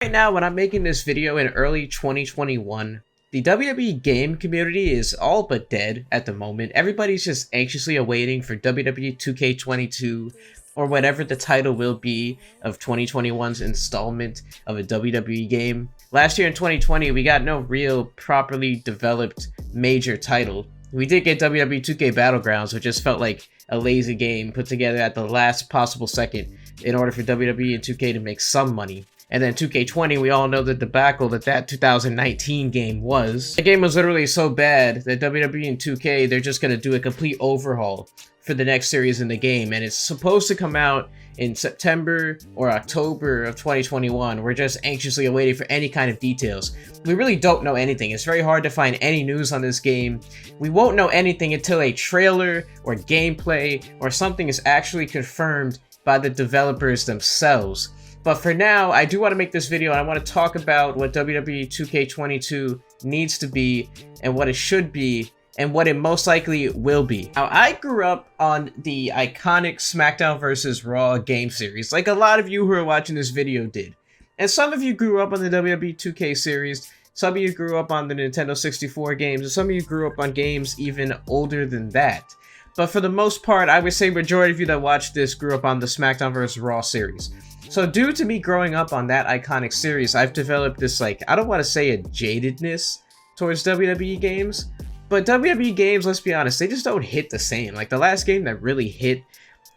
Right now, when I'm making this video in early 2021, the WWE game community is all but dead at the moment. Everybody's just anxiously awaiting for WWE 2K22 or whatever the title will be of 2021's installment of a WWE game. Last year in 2020, we got no real properly developed major title. We did get WWE 2K Battlegrounds, which just felt like a lazy game put together at the last possible second in order for WWE and 2K to make some money. And then 2K20, we all know the debacle that 2019 game was. The game was literally so bad that WWE and 2K, they're just going to do a complete overhaul for the next series in the game. And it's supposed to come out in September or October of 2021. We're just anxiously awaiting for any kind of details. We really don't know anything. It's very hard to find any news on this game. We won't know anything until a trailer or gameplay or something is actually confirmed by the developers themselves. But for now, I do want to make this video and I want to talk about what WWE 2K22 needs to be and what it should be and what it most likely will be. Now, I grew up on the iconic Smackdown vs. Raw game series, like a lot of you who are watching this video did. And some of you grew up on the WWE 2K series, some of you grew up on the Nintendo 64 games, and some of you grew up on games even older than that. But for the most part, I would say majority of you that watched this grew up on the Smackdown vs. Raw series. So due to me growing up on that iconic series, I've developed this, like, I don't want to say a jadedness towards WWE games, but WWE games, let's be honest, they just don't hit the same. Like, the last game that really hit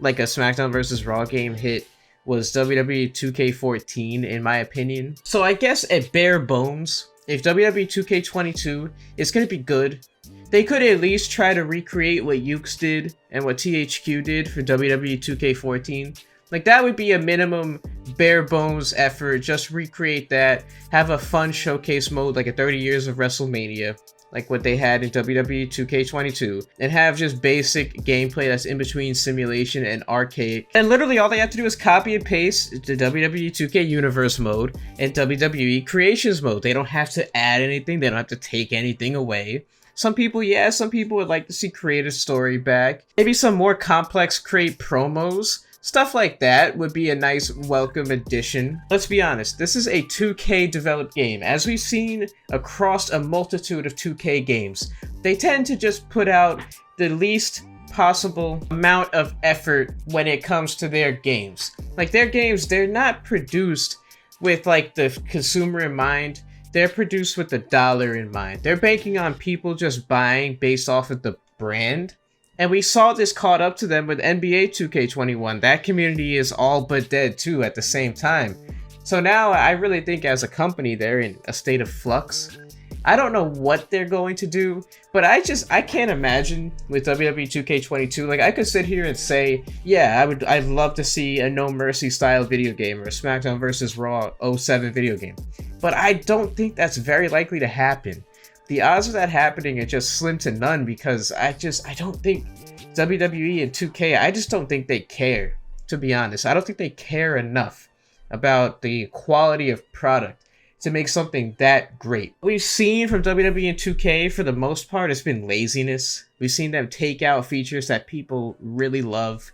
like a Smackdown vs. Raw game hit was WWE 2K14, in my opinion. So I guess at bare bones, if WWE 2K22 is going to be good, they could at least try to recreate what Ukes did and what THQ did for WWE 2K14. Like, that would be a minimum bare bones effort. Just recreate that, have a fun showcase mode like a 30 years of WrestleMania, like what they had in WWE 2K22, and have just basic gameplay that's in between simulation and arcade. And literally all they have to do is copy and paste the WWE 2K Universe mode and WWE Creations mode. They don't have to add anything, they don't have to take anything away. Some people, yeah, some people would like to see creative story back. Maybe some more complex create promos. Stuff like that would be a nice welcome addition. Let's be honest, this is a 2K developed game. As we've seen across a multitude of 2K games, they tend to just put out the least possible amount of effort when it comes to their games. Like, their games, they're not produced with like the consumer in mind. They're produced with the dollar in mind. They're banking on people just buying based off of the brand. And we saw this caught up to them with NBA 2K21. That community is all but dead too at the same time. So now I really think as a company they're in a state of flux. I don't know what they're going to do, but I can't imagine with WWE 2K22. Like, I could sit here and say, yeah, I'd love to see a No Mercy style video game or a Smackdown vs. Raw 07 video game. But I don't think that's very likely to happen. The odds of that happening are just slim to none because I don't think WWE and 2K, I just don't think they care, to be honest. I don't think they care enough about the quality of product to make something that great. What we've seen from WWE and 2K for the most part has been laziness. We've seen them take out features that people really love.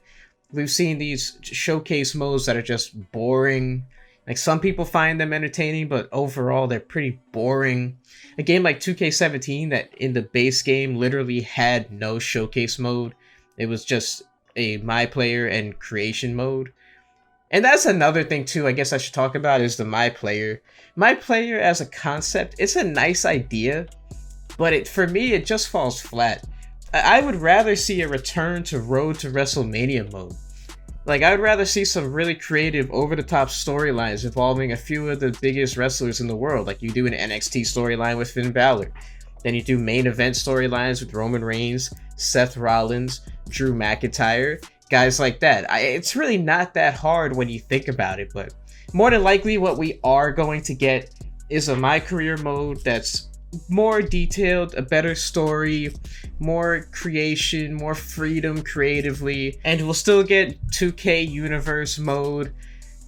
We've seen these showcase modes that are just boring. Like, some people find them entertaining, but overall they're pretty boring. A game like 2K17 that in the base game literally had no showcase mode. It was just a my player and creation mode. And that's another thing too, I guess I should talk about, is the my player. My player as a concept, it's a nice idea, but for me it just falls flat. I would rather see a return to Road to WrestleMania mode. Like, I would rather see some really creative, over-the-top storylines involving a few of the biggest wrestlers in the world. Like, you do an NXT storyline with Finn Balor. Then you do main event storylines with Roman Reigns, Seth Rollins, Drew McIntyre, guys like that. It's really not that hard when you think about it, but more than likely what we are going to get is a My Career mode that's more detailed, a better story, more creation, more freedom creatively, and we'll still get 2K Universe mode,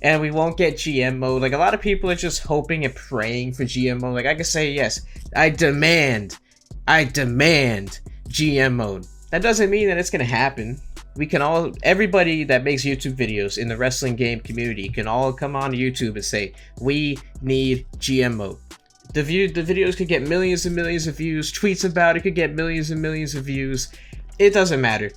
and we won't get GM mode. Like, a lot of people are just hoping and praying for GM mode. Like, I can say, yes, I demand GM mode. That doesn't mean that it's gonna happen. we can all, everybody that makes YouTube videos in the wrestling game community can all come on YouTube and say, we need GM mode. The videos could get millions and millions of views. Tweets about it could get millions and millions of views. It doesn't matter.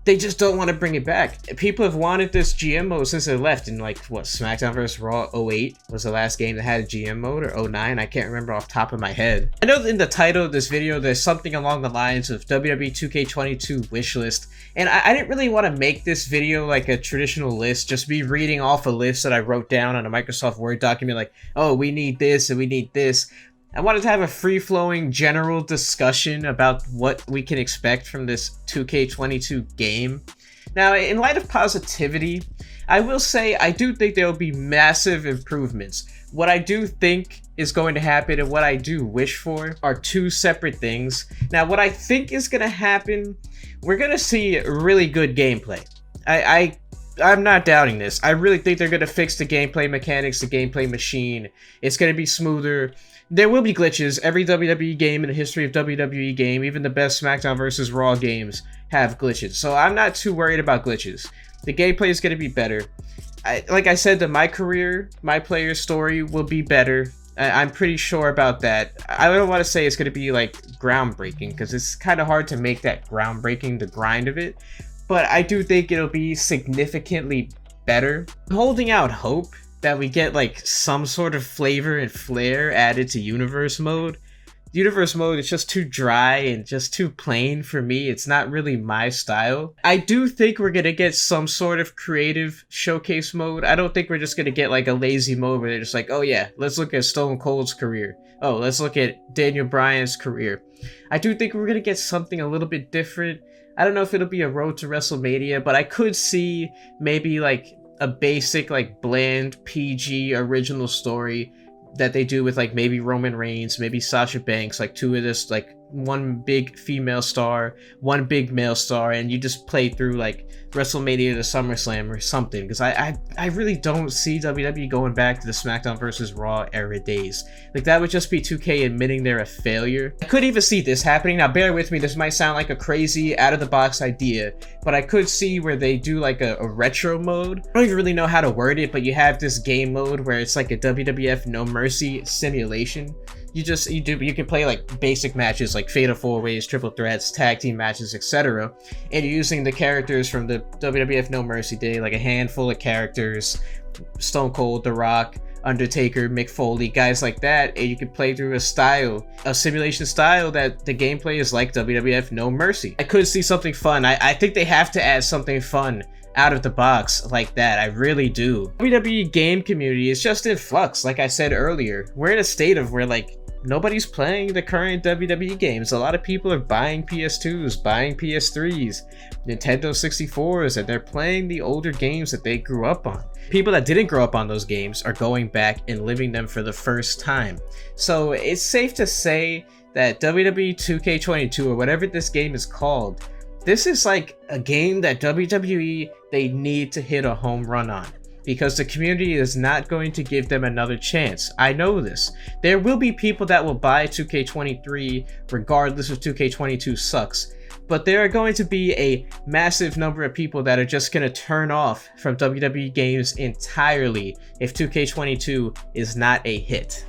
They just don't want to bring it back. People have wanted this GM mode since it left in, like, what, Smackdown vs. Raw 08 was the last game that had a GM mode, or 09? I can't remember off the top of my head. I know in the title of this video, there's something along the lines of WWE 2K22 wishlist, and I didn't really want to make this video like a traditional list, just be reading off a list that I wrote down on a Microsoft Word document, like, oh, we need this and we need this. I wanted to have a free-flowing general discussion about what we can expect from this 2K22 game. Now, in light of positivity, I will say I do think there will be massive improvements. What I do think is going to happen and what I do wish for are two separate things. Now, what I think is going to happen, we're going to see really good gameplay. I'm not doubting this. I really think they're going to fix the gameplay mechanics, the gameplay machine. It's going to be smoother. There will be glitches. Every WWE game in the history of WWE game, even the best SmackDown vs. Raw games, have glitches. So I'm not too worried about glitches. The gameplay is going to be better. Like I said, my player story will be better. I'm pretty sure about that. I don't want to say it's going to be like groundbreaking, because it's kind of hard to make that groundbreaking, the grind of it. But I do think it'll be significantly better. I'm holding out hope that we get like some sort of flavor and flair added to universe mode. Universe mode is just too dry and just too plain for me. It's not really my style. I do think we're gonna get some sort of creative showcase mode. I don't think we're just gonna get like a lazy mode where they're just like, oh yeah, let's look at Stone Cold's career. Oh, let's look at Daniel Bryan's career. I do think we're gonna get something a little bit different. I don't know if it'll be a road to WrestleMania, but I could see maybe like a basic, like, bland PG original story that they do with, like, maybe Roman Reigns, maybe Sasha Banks, like, two of this, like, one big female star, one big male star, and you just play through, like, WrestleMania to SummerSlam or something, because I really don't see WWE going back to the SmackDown vs. Raw era days. Like, that would just be 2K admitting they're a failure. I could even see this happening. Now, bear with me, this might sound like a crazy, out-of-the-box idea, but I could see where they do, like, a retro mode. I don't even really know how to word it, but you have this game mode where it's like a WWF No Mercy simulation. You can play like basic matches like Fatal 4-Ways, Triple Threats, Tag Team matches, etc. And you're using the characters from the WWF No Mercy day, like a handful of characters, Stone Cold, The Rock, Undertaker, Mick Foley, guys like that, and you can play through a simulation style that the gameplay is like WWF No Mercy. I could see something fun. I think they have to add something fun out of the box like that. I really do. WWE game community is just in flux, like I said earlier. We're in a state of where like nobody's playing the current WWE games. A lot of people are buying PS2s, buying PS3s, Nintendo 64s, and they're playing the older games that they grew up on. People that didn't grow up on those games are going back and living them for the first time. So it's safe to say that WWE 2K22, or whatever this game is called, this is like a game that WWE, they need to hit a home run on, because the community is not going to give them another chance. I know this. There will be people that will buy 2K23 regardless if 2K22 sucks, but there are going to be a massive number of people that are just going to turn off from WWE games entirely if 2K22 is not a hit.